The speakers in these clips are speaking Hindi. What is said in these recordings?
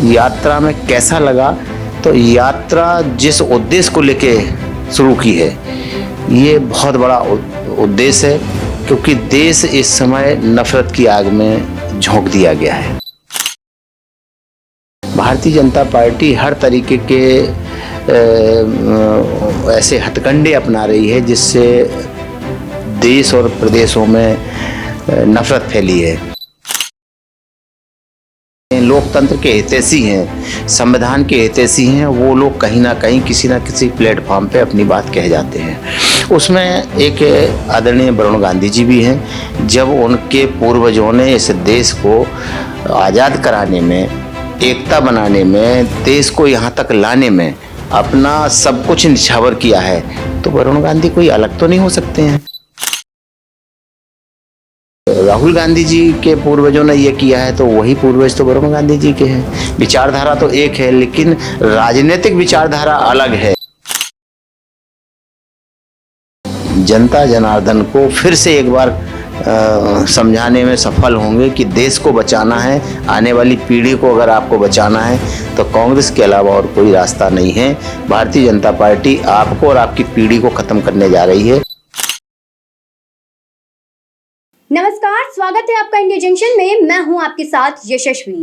यात्रा में कैसा लगा, तो यात्रा जिस उद्देश्य को लेके शुरू की है ये बहुत बड़ा उद्देश्य है, क्योंकि देश इस समय नफरत की आग में झोंक दिया गया है। भारतीय जनता पार्टी हर तरीके के ऐसे हथकंडे अपना रही है जिससे देश और प्रदेशों में नफरत फैली है। लोकतंत्र के हितैषी हैं, संविधान के हितैषी हैं, वो लोग कहीं ना कहीं किसी न किसी प्लेटफॉर्म पे अपनी बात कह जाते हैं। उसमें एक आदरणीय वरुण गांधी जी भी हैं। जब उनके पूर्वजों ने इस देश को आज़ाद कराने में, एकता बनाने में, देश को यहाँ तक लाने में अपना सब कुछ निछावर किया है, तो वरुण गांधी कोई अलग तो नहीं हो सकते हैं। राहुल गांधी जी के पूर्वजों ने ये किया है तो वही पूर्वज तो वरुण गांधी जी के हैं। विचारधारा तो एक है, लेकिन राजनीतिक विचारधारा अलग है। जनता जनार्दन को फिर से एक बार समझाने में सफल होंगे कि देश को बचाना है, आने वाली पीढ़ी को अगर आपको बचाना है तो कांग्रेस के अलावा और कोई रास्ता नहीं है। भारतीय जनता पार्टी आपको और आपकी पीढ़ी को खत्म करने जा रही है। नमस्कार, स्वागत है आपका इंडिया जंक्शन में। मैं हूं आपके साथ यशस्वी।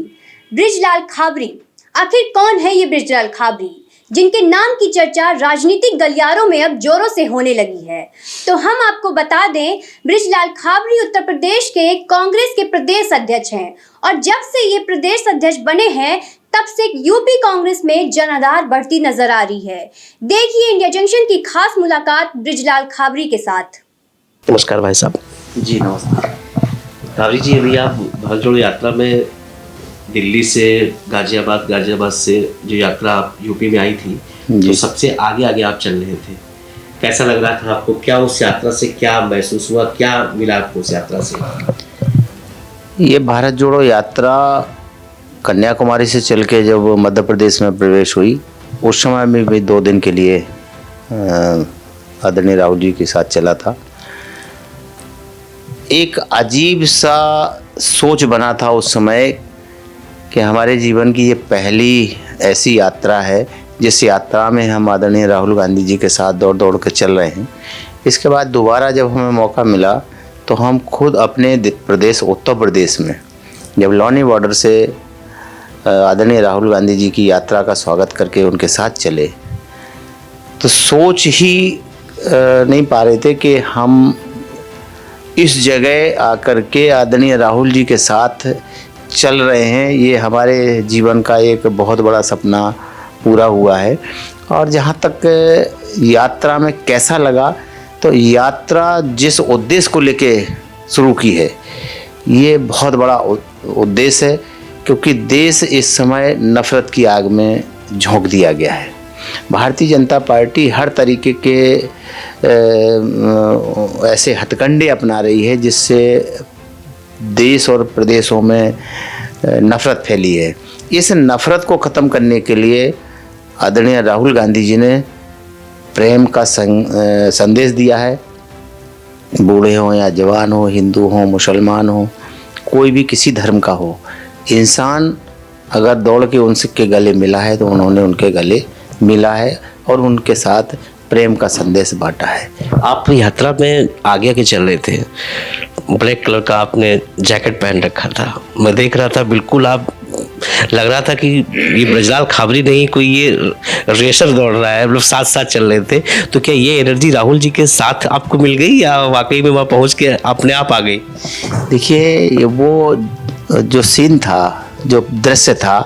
बृजलाल खाबरी, आखिर कौन है ये बृजलाल खाबरी, जिनके नाम की चर्चा राजनीतिक गलियारों में अब जोरों से होने लगी है? तो हम आपको बता दें, बृजलाल खाबरी उत्तर प्रदेश के कांग्रेस के प्रदेश अध्यक्ष हैं और जब से ये प्रदेश अध्यक्ष बने हैं तब से यूपी कांग्रेस में जनाधार बढ़ती नजर आ रही है। देखिए इंडिया जंक्शन की खास मुलाकात बृजलाल खाबरी के साथ। नमस्कार भाई साहब। जी नमस्कार। खाबरी जी, अभी आप भारत जोड़ो यात्रा में दिल्ली से गाजियाबाद से जो यात्रा आप यूपी में आई थी, तो सबसे आगे आप चल रहे थे। कैसा लग रहा था आपको? क्या उस यात्रा से क्या महसूस हुआ? क्या मिला आपको उस यात्रा से? ये भारत जोड़ो यात्रा कन्याकुमारी से चल के जब मध्य प्रदेश में प्रवेश हुई, उस समय में भी 2 दिन के लिए आदरणीय राहुल जी के साथ चला था। एक अजीब सा सोच बना था उस समय कि हमारे जीवन की ये पहली ऐसी यात्रा है जिस यात्रा में हम आदरणीय राहुल गांधी जी के साथ दौड़ कर चल रहे हैं। इसके बाद दोबारा जब हमें मौका मिला तो हम खुद अपने प्रदेश उत्तर प्रदेश में जब लौनी बॉर्डर से आदरणीय राहुल गांधी जी की यात्रा का स्वागत करके उनके साथ चले, तो सोच ही नहीं पा रहे थे कि हम इस जगह आकर के आदरणीय राहुल जी के साथ चल रहे हैं। ये हमारे जीवन का एक बहुत बड़ा सपना पूरा हुआ है। और जहाँ तक यात्रा में कैसा लगा, तो यात्रा जिस उद्देश्य को लेके शुरू की है ये बहुत बड़ा उद्देश्य है, क्योंकि देश इस समय नफरत की आग में झोंक दिया गया है। भारतीय जनता पार्टी हर तरीके के ऐसे हथकंडे अपना रही है जिससे देश और प्रदेशों में नफरत फैली है। इस नफरत को ख़त्म करने के लिए आदरणीय राहुल गांधी जी ने प्रेम का संदेश दिया है। बूढ़े हों या जवान हो, हिंदू हो, मुसलमान हो, कोई भी किसी धर्म का हो, इंसान अगर दौड़ के उनके गले मिला है तो उन्होंने उनके गले मिला है और उनके साथ प्रेम का संदेश बांटा है। आप यात्रा में आगे चल रहे थे, ब्लैक कलर का आपने जैकेट पहन रखा था। मैं देख रहा था, बिल्कुल आप लग रहा था कि ये बृजलाल खाबरी नहीं, कोई ये रेसर दौड़ रहा है, मतलब साथ साथ चल रहे थे। तो क्या ये एनर्जी राहुल जी के साथ आपको मिल गई या वाकई में वहाँ पहुँच के अपने आप आ गई? देखिए, वो जो सीन था, जो दृश्य था,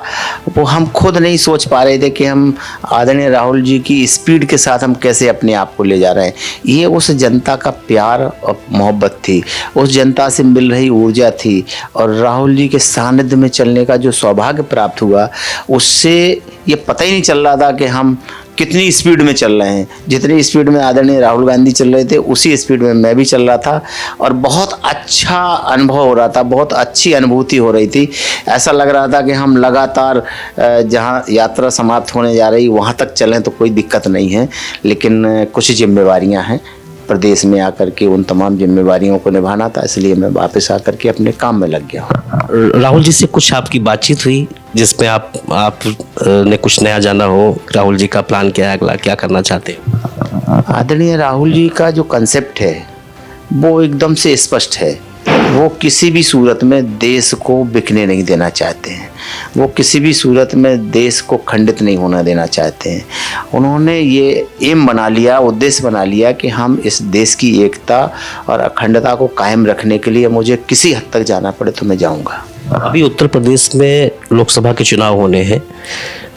वो हम खुद नहीं सोच पा रहे थे कि हम आदरणीय राहुल जी की स्पीड के साथ हम कैसे अपने आप को ले जा रहे हैं। ये उस जनता का प्यार और मोहब्बत थी, उस जनता से मिल रही ऊर्जा थी, और राहुल जी के सानिध्य में चलने का जो सौभाग्य प्राप्त हुआ, उससे ये पता ही नहीं चल रहा था कि हम कितनी स्पीड में चल रहे हैं। जितनी स्पीड में आदरणीय राहुल गांधी चल रहे थे उसी स्पीड में मैं भी चल रहा था, और बहुत अच्छा अनुभव हो रहा था, बहुत अच्छी अनुभूति हो रही थी। ऐसा लग रहा था कि हम लगातार जहां यात्रा समाप्त होने जा रही वहां तक चलें तो कोई दिक्कत नहीं है, लेकिन कुछ जिम्मेवारियां हैं। प्रदेश में आकर के उन तमाम जिम्मेवारियों को निभाना था, इसलिए मैं वापस आकर के अपने काम में लग गया हूँ। राहुल जी से कुछ आपकी बातचीत हुई जिसमें आप ने कुछ नया जाना हो? राहुल जी का प्लान क्या है, अगला क्या करना चाहते हैं? आदरणीय राहुल जी का जो कंसेप्ट है वो एकदम से स्पष्ट है। वो किसी भी सूरत में देश को बिकने नहीं देना चाहते हैं, वो किसी भी सूरत में देश को खंडित नहीं होना देना चाहते हैं। उन्होंने ये एम बना लिया, उद्देश्य बना लिया कि हम इस देश की एकता और अखंडता को कायम रखने के लिए मुझे किसी हद तक जाना पड़े तो मैं जाऊंगा। अभी उत्तर प्रदेश में लोकसभा के चुनाव होने हैं,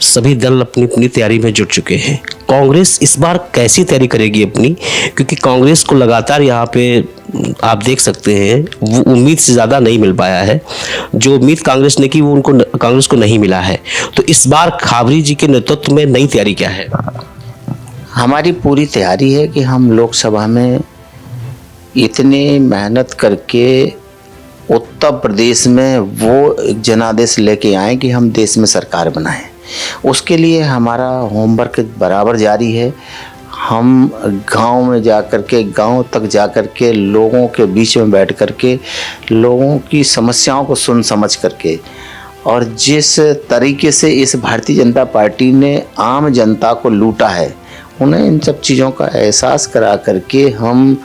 सभी दल अपनी अपनी तैयारी में जुट चुके हैं। कांग्रेस इस बार कैसी तैयारी करेगी अपनी? क्योंकि कांग्रेस को लगातार यहाँ पे आप देख सकते हैं वो उम्मीद से ज़्यादा नहीं मिल पाया है। जो उम्मीद कांग्रेस ने की वो कांग्रेस को नहीं मिला है। तो इस बार खाबरी जी के नेतृत्व में नई तैयारी क्या है? हमारी पूरी तैयारी है कि हम लोकसभा में इतनी मेहनत करके उत्तर प्रदेश में वो जनादेश लेके आए कि हम देश में सरकार बनाएं। उसके लिए हमारा होमवर्क बराबर जारी है। हम गांव में जाकर के, गांव तक जाकर के, लोगों के बीच में बैठ कर के, लोगों की समस्याओं को सुन समझ करके, और जिस तरीके से इस भारतीय जनता पार्टी ने आम जनता को लूटा है, उन्हें इन सब चीज़ों का एहसास करा करके हम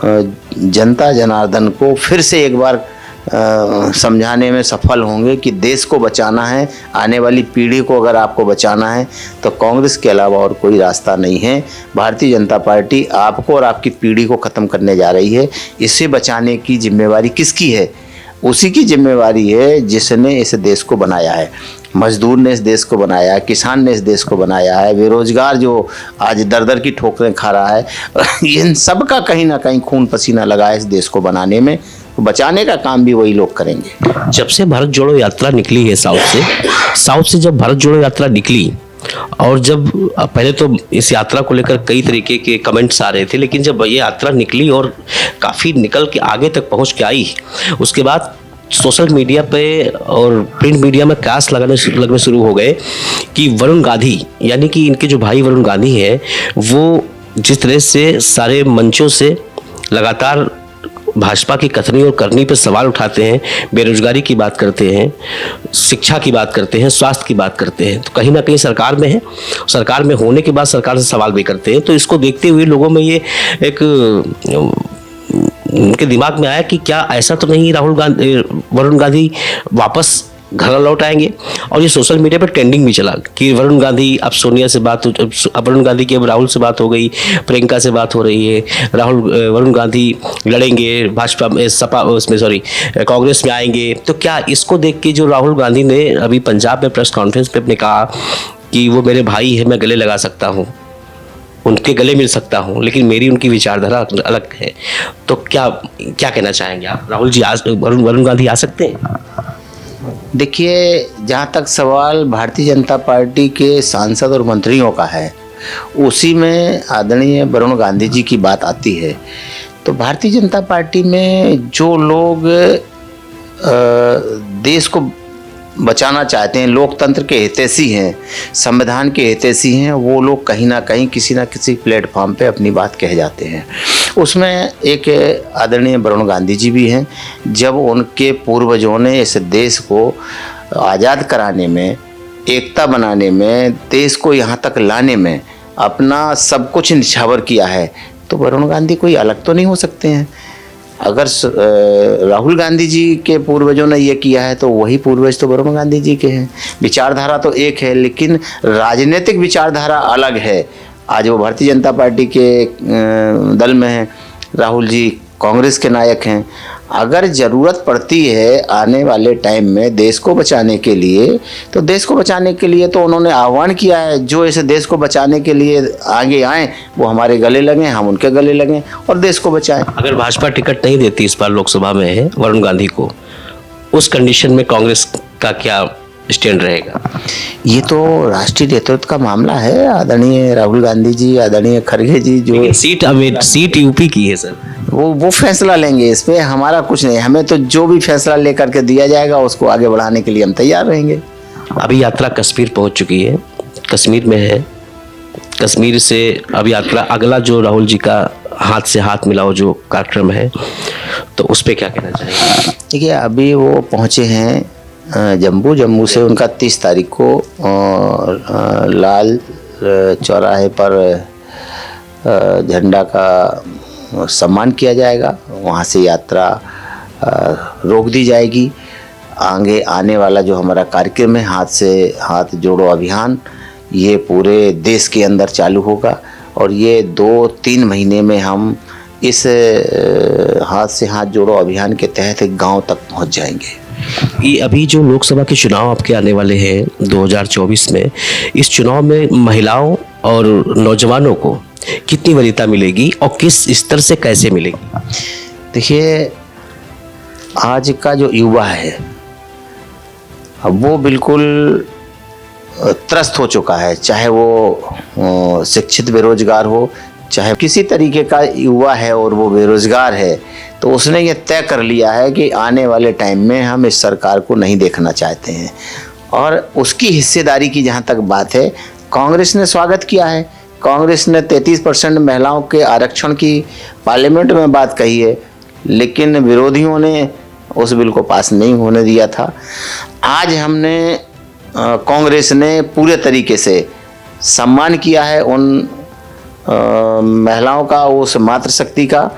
जनता जनार्दन को फिर से एक बार समझाने में सफल होंगे कि देश को बचाना है, आने वाली पीढ़ी को अगर आपको बचाना है तो कांग्रेस के अलावा और कोई रास्ता नहीं है। भारतीय जनता पार्टी आपको और आपकी पीढ़ी को ख़त्म करने जा रही है। इसे बचाने की जिम्मेवारी किसकी है? उसी की जिम्मेवारी है जिसने इस देश को बनाया है। मजदूर ने इस देश को बनाया है, किसान ने इस देश को बनाया है, बेरोजगार जो आज दर दर की ठोकरें खा रहा है, इन सब का कहीं ना कहीं खून पसीना लगा है इस देश को बनाने में। तो बचाने का काम भी वही लोग करेंगे। जब से भारत जोड़ो यात्रा निकली है साउथ से जब भारत जोड़ो यात्रा निकली, और जब पहले तो इस यात्रा को लेकर कई तरीके के कमेंट्स आ रहे थे, लेकिन जब ये यात्रा निकली और काफ़ी निकल के आगे तक पहुंच के आई, उसके बाद सोशल मीडिया पे और प्रिंट मीडिया में कयास लगने शुरू हो गए कि वरुण गांधी, यानी कि इनके जो भाई वरुण गांधी हैं, वो जिस तरह से सारे मंचों से लगातार भाजपा की कथनी और करनी पर सवाल उठाते हैं, बेरोजगारी की बात करते हैं, शिक्षा की बात करते हैं, स्वास्थ्य की बात करते हैं, तो कहीं ना कहीं सरकार में है, सरकार में होने के बाद सरकार से सवाल भी करते हैं। तो इसको देखते हुए लोगों में ये एक उनके दिमाग में आया कि क्या ऐसा तो नहीं वरुण गांधी वापस घर लौट आएंगे। और ये सोशल मीडिया पर ट्रेंडिंग भी चला कि वरुण गांधी अब सोनिया से बात, अब वरुण गांधी की अब राहुल से बात हो गई, प्रियंका से बात हो रही है, वरुण गांधी लड़ेंगे भाजपा में, कांग्रेस में आएंगे। तो क्या इसको देख के जो राहुल गांधी ने अभी पंजाब में प्रेस कॉन्फ्रेंस पे अपने कहा कि वो मेरे भाई है, मैं गले लगा सकता हूँ, उनके गले मिल सकता हूँ, लेकिन मेरी उनकी विचारधारा अलग है, तो क्या कहना चाहेंगे आप? राहुल जी वरुण गांधी आ सकते हैं? देखिए, जहाँ तक सवाल भारतीय जनता पार्टी के सांसद और मंत्रियों का है, उसी में आदरणीय वरुण गांधी जी की बात आती है। तो भारतीय जनता पार्टी में जो लोग देश को बचाना चाहते हैं, लोकतंत्र के हितैषी हैं, संविधान के हितैषी हैं, वो लोग कहीं ना कहीं किसी ना किसी प्लेटफॉर्म पे अपनी बात कह जाते हैं। उसमें एक आदरणीय वरुण गांधी जी भी हैं। जब उनके पूर्वजों ने इस देश को आज़ाद कराने में, एकता बनाने में, देश को यहाँ तक लाने में अपना सब कुछ निछावर किया है, तो वरुण गांधी कोई अलग तो नहीं हो सकते हैं। अगर राहुल गांधी जी के पूर्वजों ने ये किया है तो वही पूर्वज तो वरुण गांधी जी के हैं। विचारधारा तो एक है, लेकिन राजनीतिक विचारधारा अलग है। आज वो भारतीय जनता पार्टी के दल में हैं, राहुल जी कांग्रेस के नायक हैं। अगर ज़रूरत पड़ती है आने वाले टाइम में देश को बचाने के लिए, तो देश को बचाने के लिए तो उन्होंने आह्वान किया है, जो इस देश को बचाने के लिए आगे आएँ वो हमारे गले लगें, हम उनके गले लगें और देश को बचाएं। अगर भाजपा टिकट नहीं देती इस बार लोकसभा में वरुण गांधी को, उस कंडीशन में कांग्रेस का क्या स्टैंड रहेगा? ये तो राष्ट्रीय नेतृत्व का मामला है। आदरणीय राहुल गांधी जी, आदरणीय खड़गे जी, जो सीट यूपी की है सर, वो फैसला लेंगे। इस पे हमारा कुछ नहीं, हमें तो जो भी फैसला लेकर के दिया जाएगा उसको आगे बढ़ाने के लिए हम तैयार रहेंगे। अभी यात्रा कश्मीर पहुंच चुकी है, कश्मीर में है, कश्मीर से अब यात्रा अगला जो राहुल जी का हाथ से हाथ मिलाओ जो कार्यक्रम है, तो उस पर क्या कहना चाहेंगे? देखिए, अभी वो पहुँचे हैं जम्मू से उनका 30 तारीख को लाल चौराहे पर झंडा का सम्मान किया जाएगा। वहाँ से यात्रा रोक दी जाएगी। आगे आने वाला जो हमारा कार्यक्रम है हाथ से हाथ जोड़ो अभियान, ये पूरे देश के अंदर चालू होगा और ये 2-3 महीने में हम इस हाथ से हाथ जोड़ो अभियान के तहत गांव तक पहुंच जाएंगे। ये अभी जो लोकसभा के चुनाव आपके आने वाले हैं 2024 में, इस चुनाव में महिलाओं और नौजवानों को कितनी वरीयता मिलेगी और किस स्तर से कैसे मिलेगी? देखिए, आज का जो युवा है वो बिल्कुल त्रस्त हो चुका है, चाहे वो शिक्षित बेरोजगार हो, चाहे किसी तरीके का युवा है और वो बेरोजगार है, तो उसने ये तय कर लिया है कि आने वाले टाइम में हम इस सरकार को नहीं देखना चाहते हैं। और उसकी हिस्सेदारी की जहाँ तक बात है, कांग्रेस ने स्वागत किया है। कांग्रेस ने 33% महिलाओं के आरक्षण की पार्लियामेंट में बात कही है, लेकिन विरोधियों ने उस बिल को पास नहीं होने दिया था। आज हमने कांग्रेस ने पूरे तरीके से सम्मान किया है उन महिलाओं का, उस मातृशक्ति का।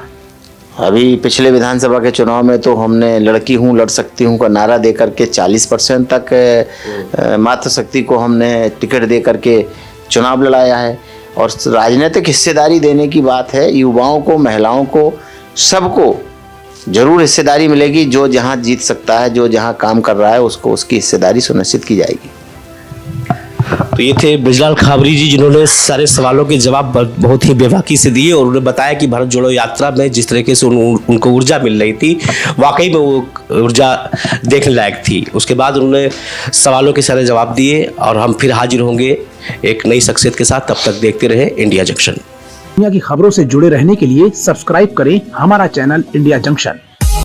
अभी पिछले विधानसभा के चुनाव में तो हमने लड़की हूँ लड़ सकती हूँ का नारा दे करके 40% तक मातृशक्ति को हमने टिकट दे करके चुनाव लड़ाया है। और राजनीतिक हिस्सेदारी देने की बात है, युवाओं को, महिलाओं को, सबको जरूर हिस्सेदारी मिलेगी। जो जहां जीत सकता है, जो जहां काम कर रहा है, उसको उसकी हिस्सेदारी सुनिश्चित की जाएगी। तो ये थे बृजलाल खाबरी जी, जिन्होंने सारे सवालों के जवाब बहुत ही बेबाकी से दिए और उन्होंने बताया कि भारत जोड़ो यात्रा में जिस तरीके से उनको ऊर्जा मिल रही थी, वाकई में वो ऊर्जा देखने लायक थी। उसके बाद उन्होंने सवालों के सारे जवाब दिए और हम फिर हाजिर होंगे एक नई शख्सियत के साथ। तब तक देखते रहे इंडिया जंक्शन। दुनिया की खबरों से जुड़े रहने के लिए सब्सक्राइब करें हमारा चैनल इंडिया जंक्शन।